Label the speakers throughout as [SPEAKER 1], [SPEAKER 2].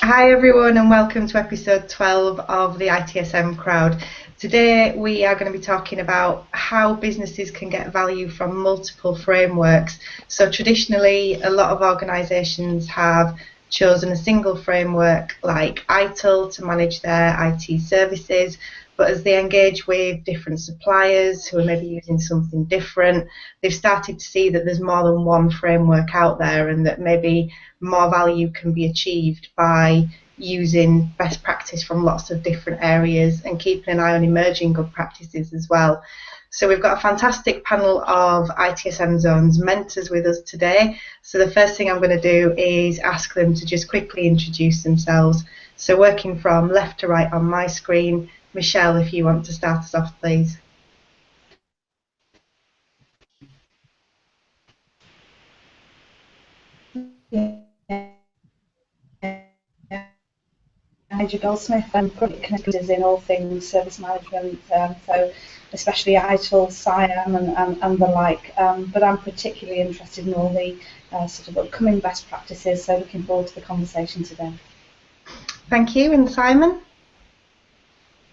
[SPEAKER 1] Hi everyone and welcome to episode 12 of the ITSM Crowd. Today we are going to be talking about how businesses can get value from multiple frameworks. So traditionally a lot of organisations have chosen a single framework like ITIL to manage their IT services, but as they engage with different suppliers who are maybe using something different, they've started to see that there's more than one framework out there and that maybe more value can be achieved by using best practice from lots of different areas and keeping an eye on emerging good practices as well. So we've got a fantastic panel of ITSM Zones mentors with us today. So the first thing I'm going to do is ask them to just quickly introduce themselves. So working from left to right on my screen, Michelle, if you want to start us off, please.
[SPEAKER 2] Major Goldsmith. I'm currently connected in all things service management, so especially ITIL, SIAM and the like, but I'm particularly interested in all the sort of upcoming best practices, so looking forward to the conversation today.
[SPEAKER 1] Thank you. And Simon?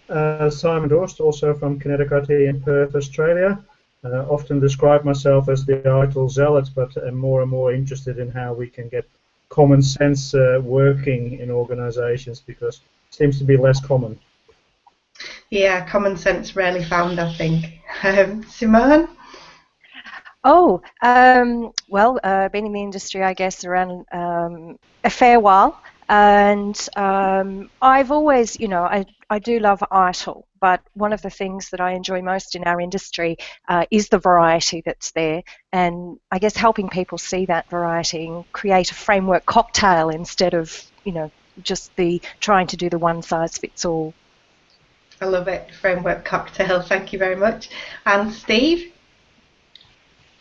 [SPEAKER 3] Simon Dorst, also from Kinetic IT in Perth, Australia. Often describe myself as the ITIL zealot, but am more and more interested in how we can get common sense working in organisations, because it seems to be less common.
[SPEAKER 1] Yeah, common sense rarely found, I think. Simone?
[SPEAKER 4] Oh, well, been in the industry, I guess, around a fair while, and I've always, I do love ITIL, but one of the things that I enjoy most in our industry is the variety that's there, and I guess helping people see that variety and create a framework cocktail instead of, just trying to do the one size fits all.
[SPEAKER 1] I love it, framework cocktail. Thank you very much. And Steve?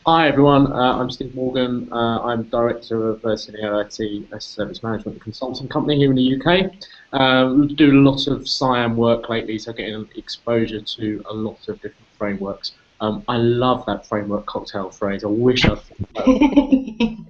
[SPEAKER 5] Hi everyone, I'm Steve Morgan. I'm Director of Senior IT Service Management Consulting Company here in the UK. We do lots of SIAM work lately, so getting exposure to a lot of different frameworks. I love that framework cocktail phrase. I wish I'd thought that.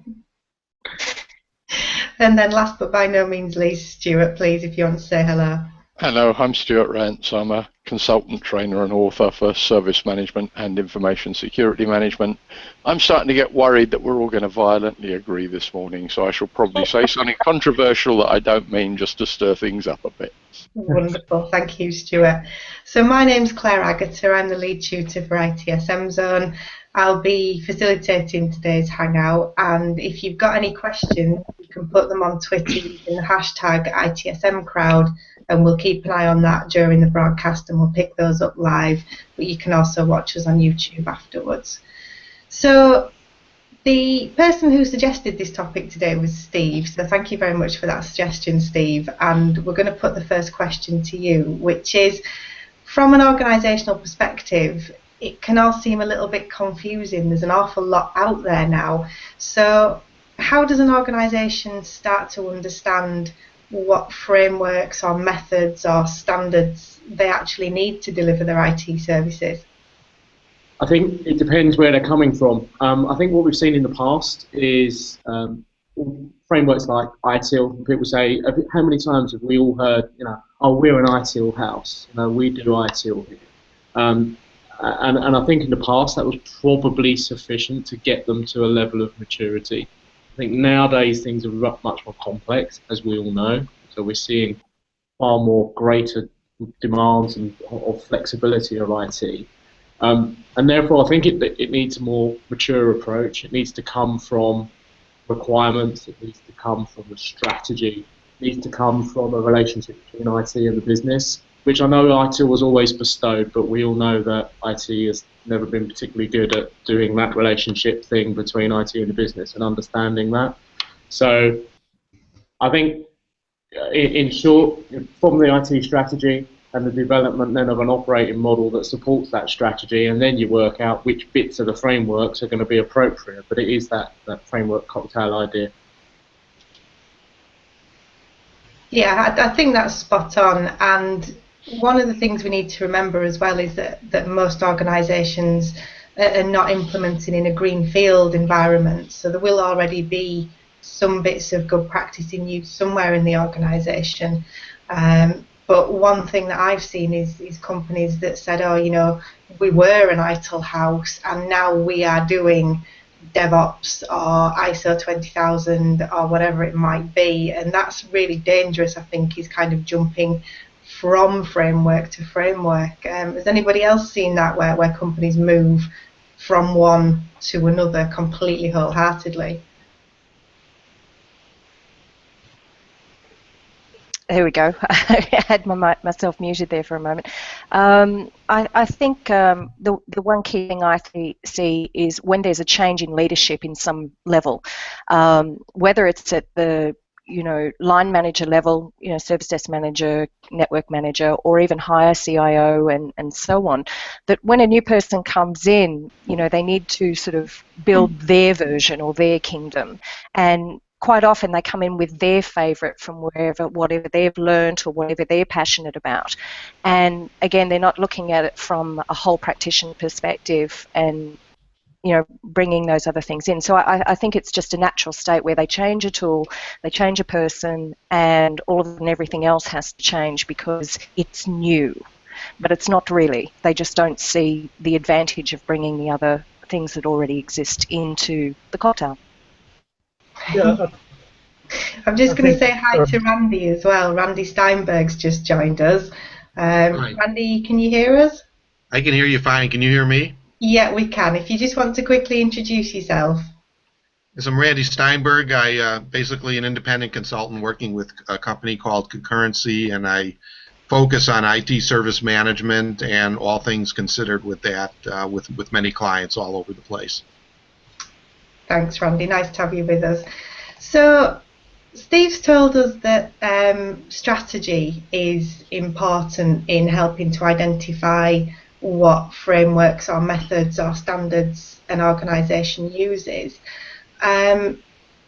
[SPEAKER 1] And then last but by no means least, Stuart, please, if you want to say hello.
[SPEAKER 6] Hello, I'm Stuart Rance. I'm a consultant, trainer and author for service management and information security management. I'm starting to get worried that we're all going to violently agree this morning, so I shall probably say something controversial that I don't mean, just to stir things up a bit.
[SPEAKER 1] Wonderful, thank you, Stuart. So my name's Claire Agata. I'm the lead tutor for ITSM Zone. I'll be facilitating today's hangout, and if you've got any questions, you can put them on Twitter using the hashtag ITSM Crowd, and we'll keep an eye on that during the broadcast and we'll pick those up live, but you can also watch us on YouTube afterwards. So the person who suggested this topic today was Steve, so thank you very much for that suggestion, Steve, and we're going to put the first question to you, which is, from an organisational perspective, it can all seem a little bit confusing. There's an awful lot out there now. So how does an organisation start to understand what frameworks or methods or standards they actually need to deliver their IT services?
[SPEAKER 5] I think it depends where they're coming from. I think what we've seen in the past is frameworks like ITIL. People say, how many times have we all heard, oh, we're an ITIL house, we do ITIL here. And I think in the past that was probably sufficient to get them to a level of maturity. I think nowadays things are much more complex, as we all know. So we're seeing far more greater demands of flexibility of IT. And therefore I think it needs a more mature approach. It needs to come from requirements, it needs to come from a strategy, it needs to come from a relationship between IT and the business, which I know IT was always bestowed, but we all know that IT has never been particularly good at doing that relationship thing between IT and the business and understanding that. So I think, in short, from the IT strategy and the development then of an operating model that supports that strategy, and then you work out which bits of the frameworks are going to be appropriate, but it is that framework cocktail idea.
[SPEAKER 1] Yeah, I think that's spot on, and one of the things we need to remember as well is that most organisations are not implementing in a greenfield environment, so there will already be some bits of good practice in use somewhere in the organisation. But one thing that I've seen is companies that said, oh, you know, we were an ITIL house and now we are doing DevOps or ISO 20000 or whatever it might be. And that's really dangerous, I think, is kind of jumping from framework to framework. Has anybody else seen that where companies move from one to another completely wholeheartedly?
[SPEAKER 4] There we go. I had myself muted there for a moment. I think the one key thing I see is when there's a change in leadership in some level, whether it's at the line manager level, service desk manager, network manager, or even higher CIO and so on, that when a new person comes in, they need to sort of build their version or their kingdom. And quite often they come in with their favourite from whatever they've learnt or whatever they're passionate about. And again, they're not looking at it from a whole practitioner perspective and bringing those other things in. So I think it's just a natural state where they change a tool, they change a person, and all of and everything else has to change because it's new. But it's not really. They just don't see the advantage of bringing the other things that already exist into the cocktail.
[SPEAKER 3] Yeah,
[SPEAKER 1] I'm just going to say hi to Randy as well. Randy Steinberg's just joined us. Randy, can you hear us?
[SPEAKER 7] I can hear you fine. Can you hear me?
[SPEAKER 1] Yeah, we can. If you just want to quickly introduce yourself.
[SPEAKER 7] Yes, I'm Randy Steinberg. I basically an independent consultant working with a company called Concurrency, and I focus on IT service management and all things considered with that, with many clients all over the place.
[SPEAKER 1] Thanks, Randy. Nice to have you with us. So, Steve's told us that strategy is important in helping to identify what frameworks or methods or standards an organisation uses.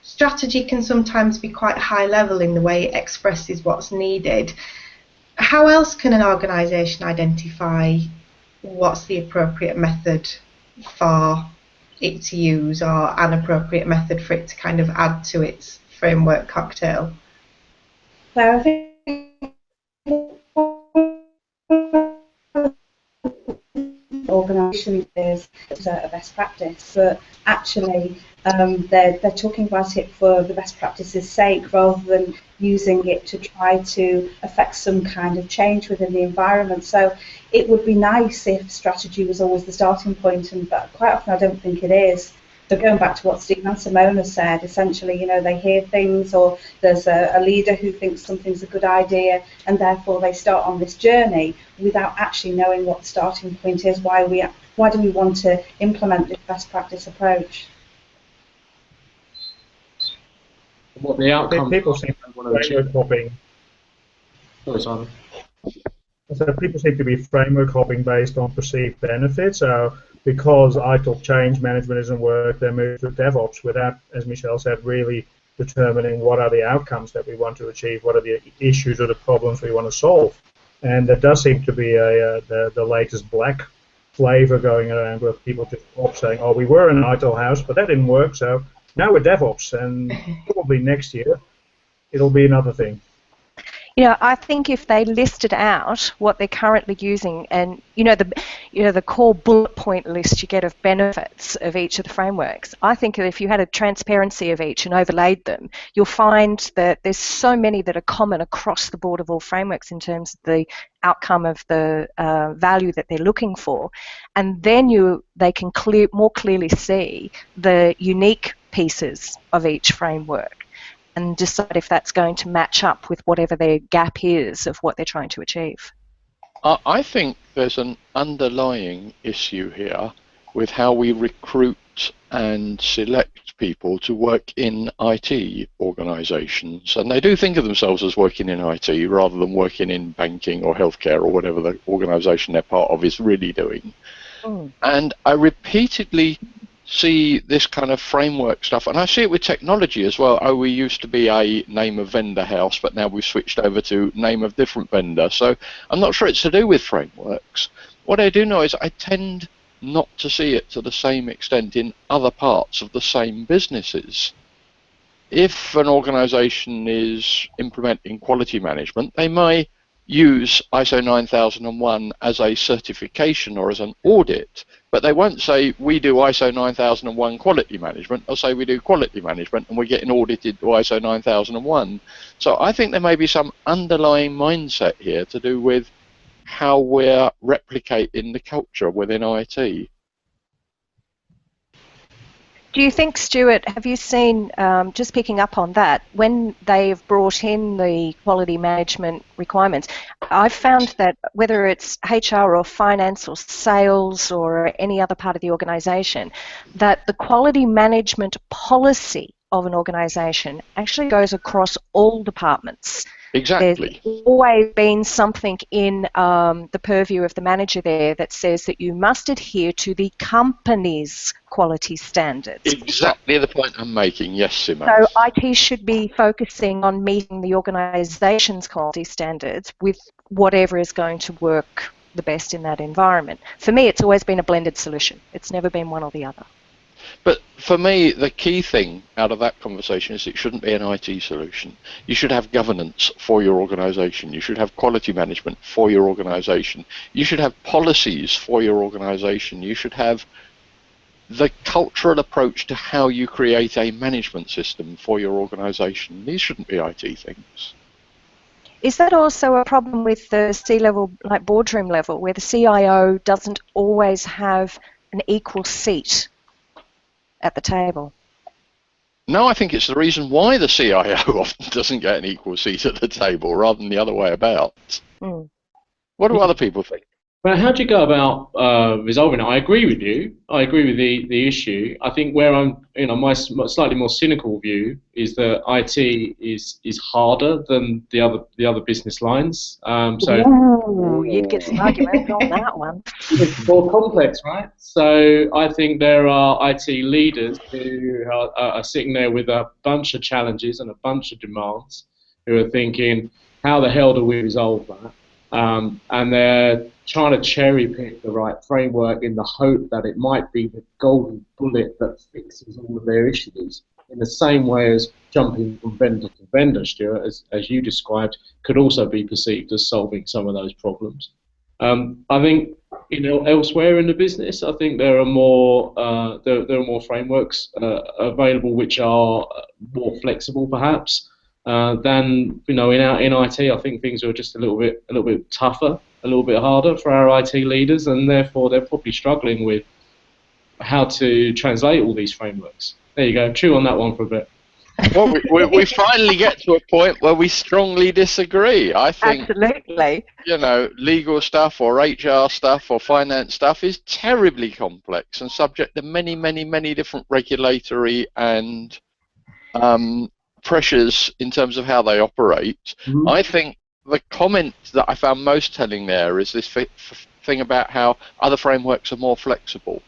[SPEAKER 1] Strategy can sometimes be quite high level in the way it expresses what's needed. How else can an organisation identify what's the appropriate method for it to use or an appropriate method for it to kind of add to its framework cocktail?
[SPEAKER 2] So I think organisation is a best practice, but actually they're talking about it for the best practice's sake rather than using it to try to affect some kind of change within the environment. So it would be nice if strategy was always the starting point, but quite often I don't think it is. So going back to what Steve and Simona said, essentially, they hear things, or there's a leader who thinks something's a good idea, and therefore they start on this journey without actually knowing what the starting point is. Why do we want to implement this best practice approach?
[SPEAKER 5] What the outcome?
[SPEAKER 3] People seem to be framework hopping.
[SPEAKER 5] Sorry, Simon.
[SPEAKER 3] So people seem to be framework hopping based on perceived benefits. So because ITIL change management isn't work, they move to DevOps without, as Michelle said, really determining what are the outcomes that we want to achieve, what are the issues or the problems we want to solve. And there does seem to be the latest black flavor going around where people just stop saying, oh, we were an ITIL house, but that didn't work, so now we're DevOps, and probably next year it'll be another thing.
[SPEAKER 4] I think if they listed out what they're currently using, and the core bullet point list you get of benefits of each of the frameworks, I think that if you had a transparency of each and overlaid them, you'll find that there's so many that are common across the board of all frameworks in terms of the outcome of the value that they're looking for, and then they can more clearly see the unique pieces of each framework and decide if that's going to match up with whatever their gap is of what they're trying to achieve.
[SPEAKER 6] I think there's an underlying issue here with how we recruit and select people to work in IT organisations. And they do think of themselves as working in IT rather than working in banking or healthcare or whatever the organisation they're part of is really doing. And I repeatedly see this kind of framework stuff, and I see it with technology as well. Oh, we used to be a name of vendor house, but now we've switched over to name of different vendor. So I'm not sure it's to do with frameworks. What I do know is I tend not to see it to the same extent in other parts of the same businesses. if an organization is implementing quality management, they may use ISO 9001 as a certification or as an audit, but they won't say we do ISO 9001 quality management. They'll say we do quality management and we're getting audited to ISO 9001. So I think there may be some underlying mindset here to do with how we're replicating the culture within IT.
[SPEAKER 4] Do you think, Stuart, have you seen, just picking up on that, when they've brought in the quality management requirements, I've found that whether it's HR or finance or sales or any other part of the organisation, that the quality management policy of an organisation actually goes across all departments.
[SPEAKER 6] Exactly.
[SPEAKER 4] There's always been something in the purview of the manager there that says that you must adhere to the company's quality standards.
[SPEAKER 6] Exactly the point I'm making, yes, Simone.
[SPEAKER 4] So IT should be focusing on meeting the organisation's quality standards with whatever is going to work the best in that environment. For me, it's always been a blended solution. It's never been one or the other.
[SPEAKER 6] But for me, the key thing out of that conversation is it shouldn't be an IT solution. You should have governance for your organisation. You should have quality management for your organisation. You should have policies for your organisation. You should have the cultural approach to how you create a management system for your organisation. These shouldn't be IT things.
[SPEAKER 4] Is that also a problem with the C-level, like boardroom level, where the CIO doesn't always have an equal seat at the table?
[SPEAKER 6] No, I think it's the reason why the CIO often doesn't get an equal seat at the table rather than the other way about. What do other people think?
[SPEAKER 5] But how do you go about resolving it? I agree with you. I agree with the issue. I think where I'm, my slightly more cynical view is that IT is harder than the other business lines.
[SPEAKER 4] Ooh, you'd get some arguments on that one.
[SPEAKER 5] It's more complex, right? So I think there are IT leaders who are sitting there with a bunch of challenges and a bunch of demands, who are thinking, how the hell do we resolve that? And they're trying to cherry pick the right framework in the hope that it might be the golden bullet that fixes all of their issues, in the same way as jumping from vendor to vendor, Stuart, as you described, could also be perceived as solving some of those problems. I think elsewhere in the business, I think there are more frameworks available which are more flexible, perhaps. Than in IT, I think things are just a little bit tougher, a little bit harder for our IT leaders, and therefore they're probably struggling with how to translate all these frameworks. There you go. Chew on that one for a bit.
[SPEAKER 6] Well, we finally get to a point where we strongly disagree. I think,
[SPEAKER 4] absolutely,
[SPEAKER 6] legal stuff or HR stuff or finance stuff is terribly complex and subject to many, many, many different regulatory and pressures in terms of how they operate. I think the comment that I found most telling there is this thing about how other frameworks are more flexible.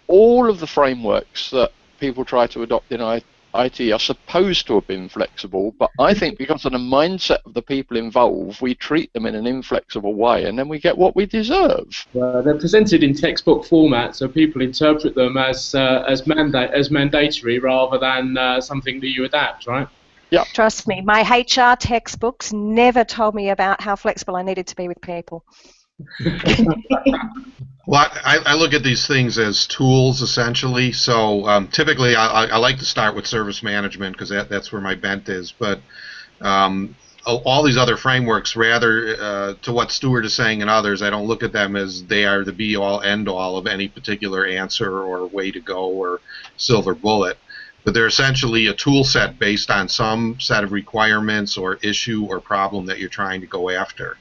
[SPEAKER 6] All of the frameworks that people try to adopt in IT are supposed to have been flexible, but I think because of the mindset of the people involved, we treat them in an inflexible way, and then we get what we deserve.
[SPEAKER 5] They're presented in textbook format, so people interpret them as mandatory rather than something that you adapt, right?
[SPEAKER 6] Yeah.
[SPEAKER 4] Trust me, my HR textbooks never told me about how flexible I needed to be with people.
[SPEAKER 7] Well, I look at these things as tools, essentially. So typically I like to start with service management because that's where my bent is. But all these other frameworks, rather to what Stuart is saying and others, I don't look at them as they are the be-all, end-all of any particular answer or way to go or silver bullet. But they're essentially a tool set based on some set of requirements or issue or problem that you're trying to go after.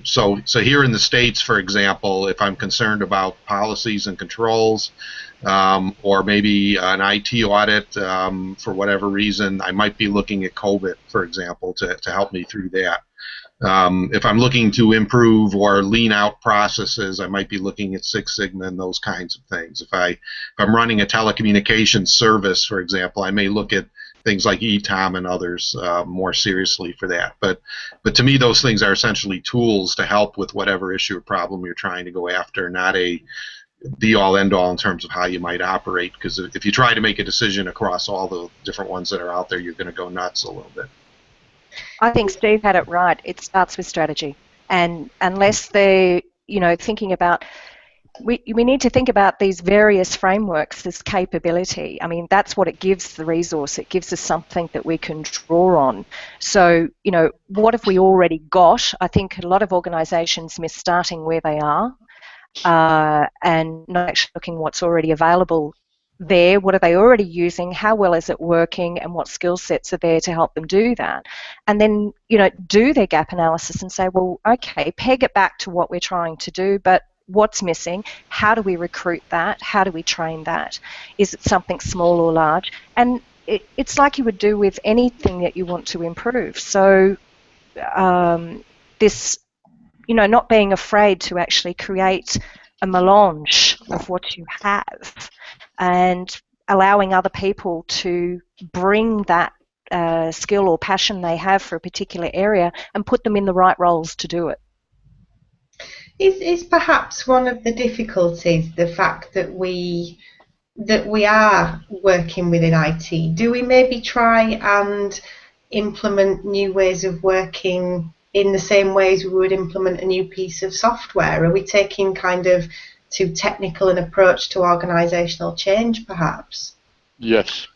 [SPEAKER 7] So here in the States, for example, if I'm concerned about policies and controls or maybe an IT audit for whatever reason, I might be looking at COVID, for example, to help me through that. If I'm looking to improve or lean out processes, I might be looking at Six Sigma and those kinds of things. If I'm running a telecommunications service, for example, I may look at things like ETOM and others more seriously for that. But to me, those things are essentially tools to help with whatever issue or problem you're trying to go after, not a be all end all in terms of how you might operate, because if you try to make a decision across all the different ones that are out there, you're going to go nuts a little bit.
[SPEAKER 4] I think Steve had it right. It starts with strategy, and unless they're thinking about, we need to think about these various frameworks, this capability. I mean, that's what it gives the resource. It gives us something that we can draw on. So, what have we already got? I think a lot of organisations miss starting where they are and not actually looking what's already available there. What are they already using? How well is it working? And what skill sets are there to help them do that? And then, do their gap analysis and say, well, okay, peg it back to what we're trying to do, but what's missing? How do we recruit that? How do we train that? Is it something small or large? And it's like you would do with anything that you want to improve. So this, not being afraid to actually create a melange of what you have and allowing other people to bring that skill or passion they have for a particular area and put them in the right roles to do it.
[SPEAKER 1] Is perhaps one of the difficulties the fact that we are working within IT? Do we maybe try and implement new ways of working in the same ways we would implement a new piece of software? Are we taking kind of too technical an approach to organisational change, perhaps?
[SPEAKER 6] Yes.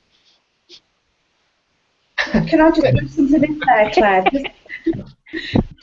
[SPEAKER 2] Can I just put something in there, Claire?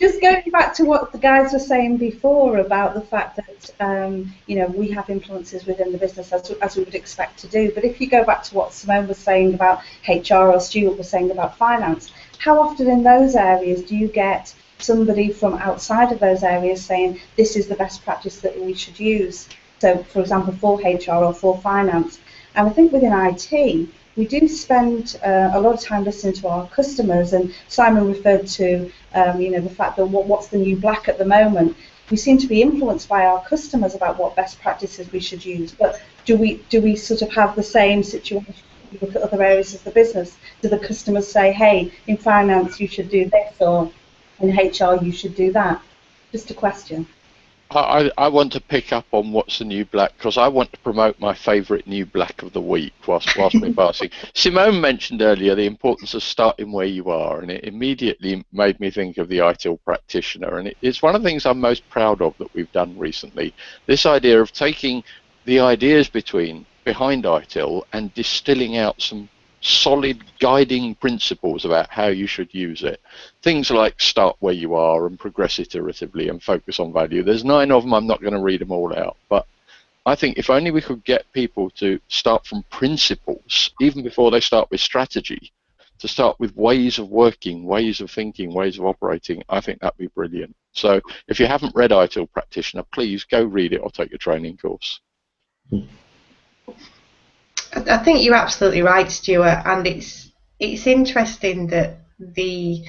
[SPEAKER 2] Just going back to what the guys were saying before about the fact that we have influences within the business as we would expect to do. But if you go back to what Simone was saying about HR or Stuart was saying about finance, how often in those areas do you get somebody from outside of those areas saying this is the best practice that we should use? So, for example, for HR or for finance. And I think within IT, we do spend a lot of time listening to our customers, and Simon referred to the fact that what's the new black at the moment. We seem to be influenced by our customers about what best practices we should use, but do we sort of have the same situation? You look at other areas of the business. Do the customers say, hey, in finance you should do this, or in HR you should do that? Just a question.
[SPEAKER 6] I want to pick up on what's the new black, because I want to promote my favourite new black of the week whilst we're passing. Simone mentioned earlier the importance of starting where you are, and it immediately made me think of the ITIL practitioner, and it's one of the things I'm most proud of that we've done recently. This idea of taking the ideas behind ITIL and distilling out some solid guiding principles about how you should use it. Things like start where you are and progress iteratively and focus on value. There's 9 of them. I'm not going to read them all out, but I think if only we could get people to start from principles, even before they start with strategy, to start with ways of working, ways of thinking, ways of operating, I think that'd be brilliant. So if you haven't read ITIL Practitioner, please go read it or take a training course.
[SPEAKER 1] I think you're absolutely right, Stuart, and it's interesting that the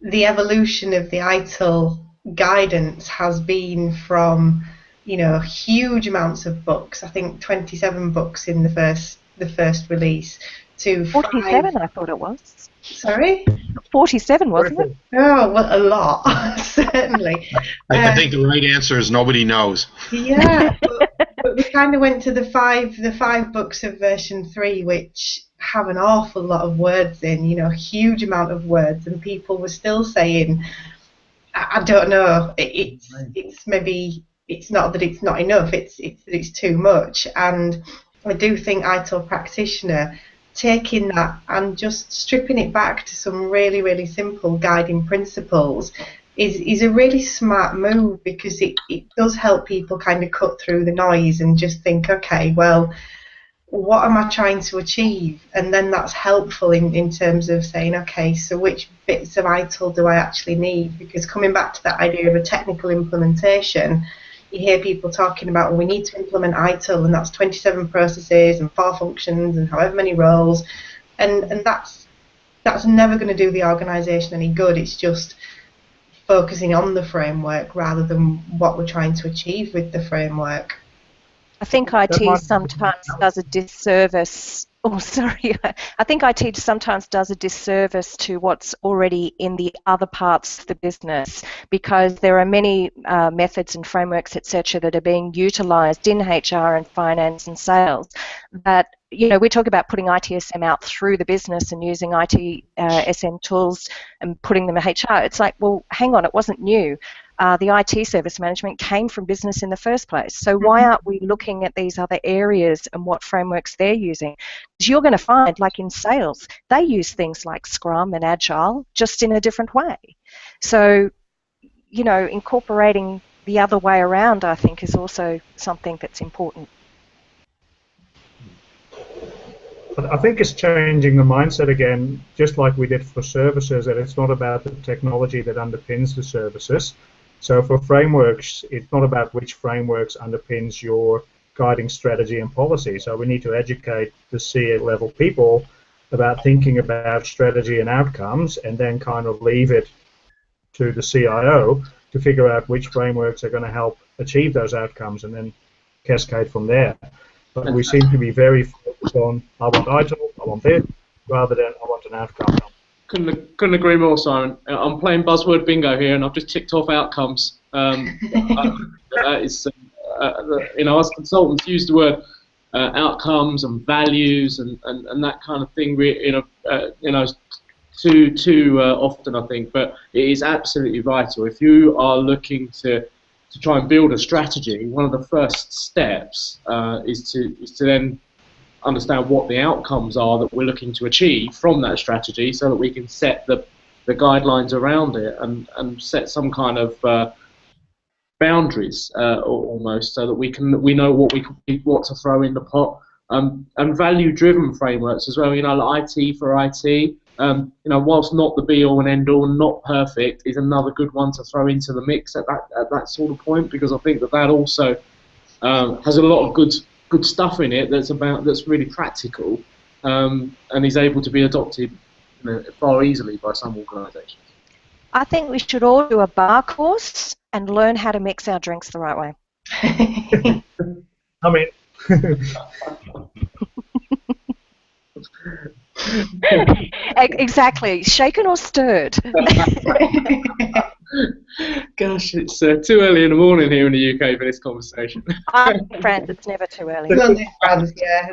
[SPEAKER 1] evolution of the ITIL guidance has been from huge amounts of books. I think 27 books in the first release to
[SPEAKER 4] 47, I thought it was.
[SPEAKER 1] Sorry?
[SPEAKER 4] 47, wasn't it?
[SPEAKER 1] Oh, well, a lot, certainly.
[SPEAKER 7] I think the right answer is nobody knows.
[SPEAKER 1] Yeah, but we kind of went to the five books of version 3, which have an awful lot of words in, a huge amount of words, and people were still saying, I don't know, it's maybe, it's not that it's not enough, it's too much. And I do think ITIL Practitioner, taking that and just stripping it back to some really, really simple guiding principles is a really smart move, because it does help people kind of cut through the noise and just think, okay, well, what am I trying to achieve? And then that's helpful in terms of saying, okay, so which bits of ITIL do I actually need? Because coming back to that idea of a technical implementation, you hear people talking about, well, we need to implement ITIL, and that's 27 processes and 4 functions and however many roles, and that's never going to do the organisation any good. It's just focusing on the framework rather than what we're trying to achieve with the framework.
[SPEAKER 4] I think IT sometimes does a disservice Oh, sorry. I think IT sometimes does a disservice to what's already in the other parts of the business, because there are many methods and frameworks, etc., that are being utilised in HR and finance and sales. That, you know, we talk about putting ITSM out through the business and using ITSM tools and putting them in HR. It's like, well, hang on, it wasn't new. The IT service management came from business in the first place. So why aren't we looking at these other areas and what frameworks they're using? Because you're going to find, like in sales, they use things like Scrum and Agile, just in a different way. So, you know, incorporating the other way around, I think, is also something that's important.
[SPEAKER 3] I think it's changing the mindset again, just like we did for services, that it's not about the technology that underpins the services. So for frameworks, it's not about which frameworks underpins your guiding strategy and policy. So we need to educate the C-level people about thinking about strategy and outcomes, and then kind of leave it to the CIO to figure out which frameworks are going to help achieve those outcomes, and then cascade from there. But we seem to be very focused on, I want ITIL, I want this, rather than I want an outcome.
[SPEAKER 5] Couldn't agree more, Simon. I'm playing buzzword bingo here, and I've just ticked off outcomes. It's, you know, us consultants use the word outcomes and values and that kind of thing. You know, too often, I think. But it is absolutely vital. If you are looking to try and build a strategy, one of the first steps is to then understand what the outcomes are that we're looking to achieve from that strategy, so that we can set the guidelines around it and set some kind of boundaries almost, so that we know what to throw in the pot. And value-driven frameworks as well. You know, like IT for IT. You know, whilst not the be-all and end-all, not perfect, is another good one to throw into the mix at that sort of point, because I think that also has a lot of good stuff in it that's really practical, and is able to be adopted, you know, far easily by some organisations.
[SPEAKER 4] I think we should all do a bar course and learn how to mix our drinks the right way.
[SPEAKER 3] I mean,
[SPEAKER 4] exactly, shaken or stirred.
[SPEAKER 5] Gosh, it's too early in the morning here in the UK for this conversation.
[SPEAKER 4] France, it's never too early.
[SPEAKER 1] France, yeah.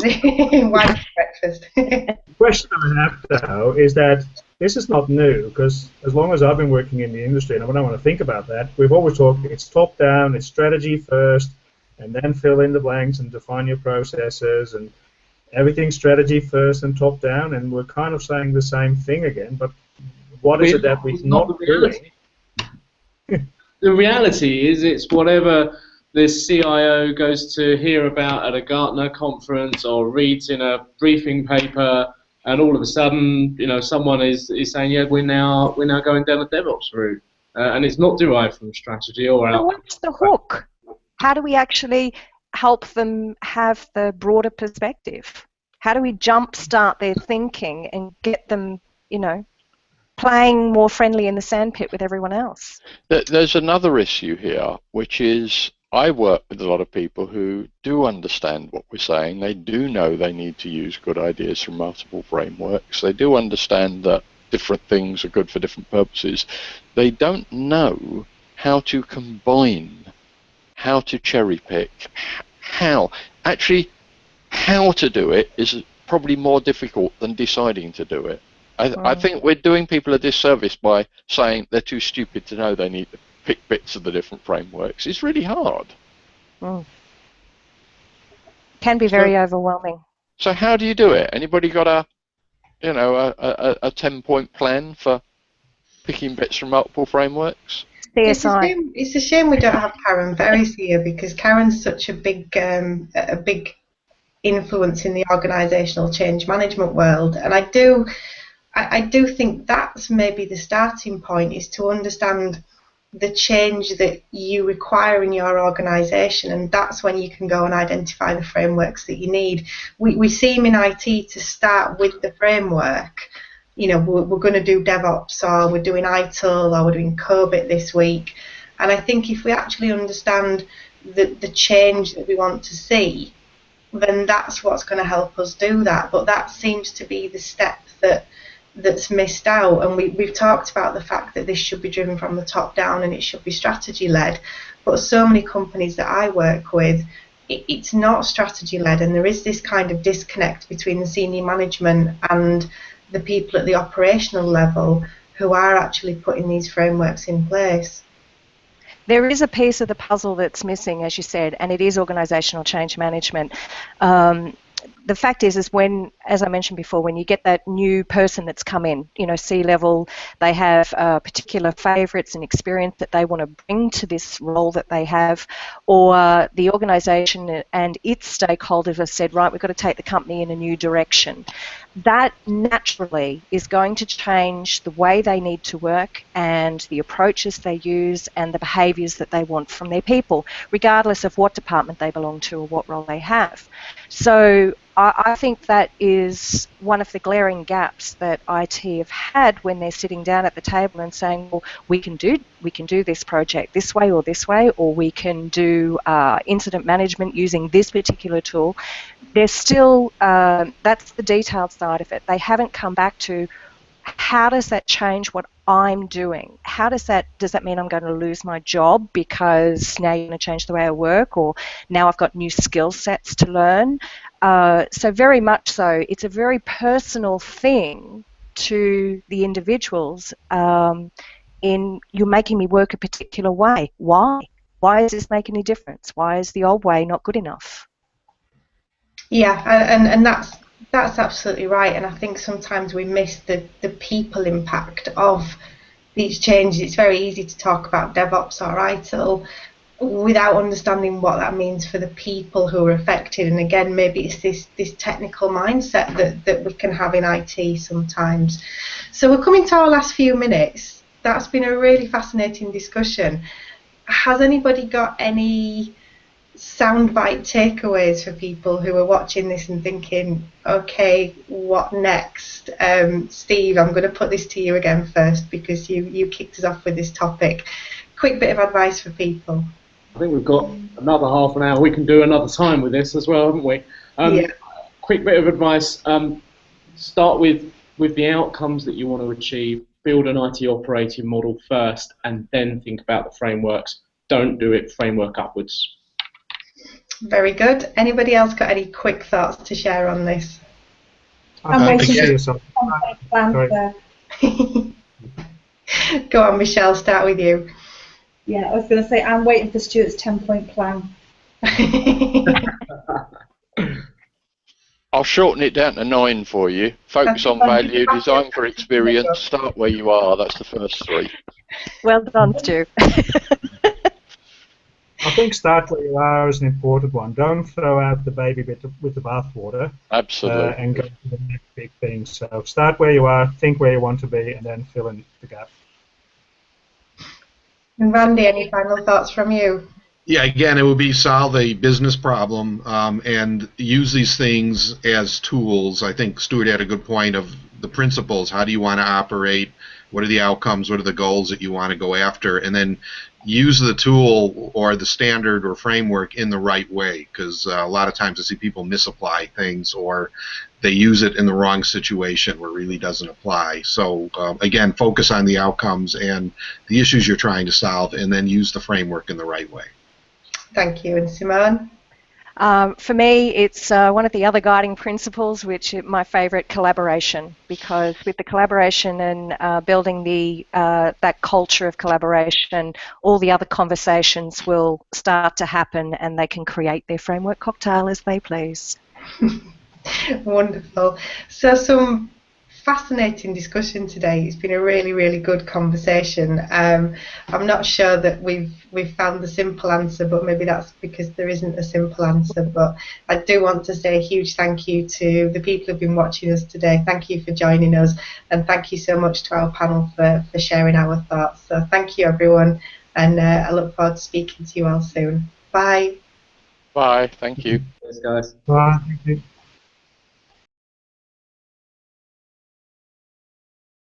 [SPEAKER 1] Wine breakfast.
[SPEAKER 3] the question I have, though, is that this is not new, because as long as I've been working in the industry, and I don't want to think about that, we've always talked, it's top-down, it's strategy first, and then fill in the blanks and define your processes, and everything strategy first and top-down, and we're kind of saying the same thing again, but what is it that we're not doing?
[SPEAKER 5] The reality is, it's whatever the CIO goes to hear about at a Gartner conference or reads in a briefing paper, and all of a sudden, you know, someone is saying, yeah, we're now going down the DevOps route, and it's not derived from strategy or
[SPEAKER 4] So what's the hook? How do we actually help them have the broader perspective? How do we jumpstart their thinking and get them, you know, playing more friendly in the sandpit with everyone else?
[SPEAKER 6] There's another issue here, which is I work with a lot of people who do understand what we're saying. They do know they need to use good ideas from multiple frameworks. They do understand that different things are good for different purposes. They don't know how to combine, how to cherry pick, how to do it is probably more difficult than deciding to do it. I think we're doing people a disservice by saying they're too stupid to know they need to pick bits of the different frameworks. It's really hard.
[SPEAKER 4] Can be very overwhelming.
[SPEAKER 6] So how do you do it? Anybody got a 10-point plan for picking bits from multiple frameworks?
[SPEAKER 4] CSI.
[SPEAKER 1] It's a shame we don't have Karen Verris here, because Karen's such a big influence in the organisational change management world, and I do think that's maybe the starting point, is to understand the change that you require in your organisation, and that's when you can go and identify the frameworks that you need. We seem in IT to start with the framework. You know, we're going to do DevOps, or we're doing ITIL, or we're doing COBIT this week, and I think if we actually understand the change that we want to see, then that's what's going to help us do that. But that seems to be the step that's missed out. And we've talked about the fact that this should be driven from the top down and it should be strategy led. But so many companies that I work with, it's not strategy led, and there is this kind of disconnect between the senior management and the people at the operational level who are actually putting these frameworks in place.
[SPEAKER 4] There is a piece of the puzzle that's missing, as you said, and it is organisational change management. The fact is when, as I mentioned before, when you get that new person that's come in, C-level, they have particular favourites and experience that they want to bring to this role that they have, or the organisation and its stakeholders have said, right, we've got to take the company in a new direction. That naturally is going to change the way they need to work and the approaches they use and the behaviours that they want from their people, regardless of what department they belong to or what role they have. So I think that is one of the glaring gaps that IT have had when they're sitting down at the table and saying, well, we can do this project this way, or we can do incident management using this particular tool. There's still, that's the detailed side of it. They haven't come back to how does that change what I'm doing? Does that mean I'm going to lose my job because now you're going to change the way I work, or now I've got new skill sets to learn? So very much so, it's a very personal thing to the individuals in you're making me work a particular way. Why? Why does this make any difference? Why is the old way not good enough?
[SPEAKER 1] Yeah, and that's absolutely right. And I think sometimes we miss the people impact of these changes. It's very easy to talk about DevOps or ITIL without understanding what that means for the people who are affected. And again, maybe it's this technical mindset that we can have in IT sometimes. So we're coming to our last few minutes. That's been a really fascinating discussion. Has anybody got any soundbite takeaways for people who are watching this and thinking, okay, what next? Steve, I'm going to put this to you again first because you kicked us off with this topic. Quick bit of advice for people.
[SPEAKER 5] I think we've got another half an hour. We can do another time with this as well, haven't we?
[SPEAKER 1] Yeah.
[SPEAKER 5] Quick bit of advice. Start with the outcomes that you want to achieve. Build an IT operating model first and then think about the frameworks. Don't do it framework upwards.
[SPEAKER 1] Very good. Anybody else got any quick thoughts to share on this?
[SPEAKER 2] I'm waiting for
[SPEAKER 1] Go on, Michelle, start with you.
[SPEAKER 2] Yeah, I was going to say, I'm waiting for Stuart's 10-point plan.
[SPEAKER 6] I'll shorten it down to 9 for you. Focus on value, design for experience, start where you are. That's the first 3.
[SPEAKER 4] Well done, Stu.
[SPEAKER 3] I think start where you are is an important one. Don't throw out the baby with the bathwater.
[SPEAKER 6] Absolutely.
[SPEAKER 3] And go to the next big thing. So start where you are, think where you want to be, and then fill in the gap.
[SPEAKER 1] And Randy, any final thoughts from you?
[SPEAKER 7] Yeah, again, it would be solve a business problem and use these things as tools. I think Stuart had a good point of the principles. How do you want to operate? What are the outcomes? What are the goals that you want to go after? And then use the tool or the standard or framework in the right way, because a lot of times I see people misapply things or they use it in the wrong situation where it really doesn't apply. So again, focus on the outcomes and the issues you're trying to solve, and then use the framework in the right way.
[SPEAKER 1] Thank you. And Simone?
[SPEAKER 4] For me, it's one of the other guiding principles, which is my favourite, collaboration, because with the collaboration and building that culture of collaboration, all the other conversations will start to happen and they can create their framework cocktail as they please.
[SPEAKER 1] Wonderful. So some fascinating discussion today. It's been a really, really good conversation. I'm not sure that we've found the simple answer, but maybe that's because there isn't a simple answer. But I do want to say a huge thank you to the people who've been watching us today. Thank you for joining us, and thank you so much to our panel for sharing our thoughts. So thank you, everyone, and I look forward to speaking to you all soon. Bye.
[SPEAKER 6] Bye. Thank you.
[SPEAKER 5] Thanks, guys.
[SPEAKER 3] Bye. Thank you.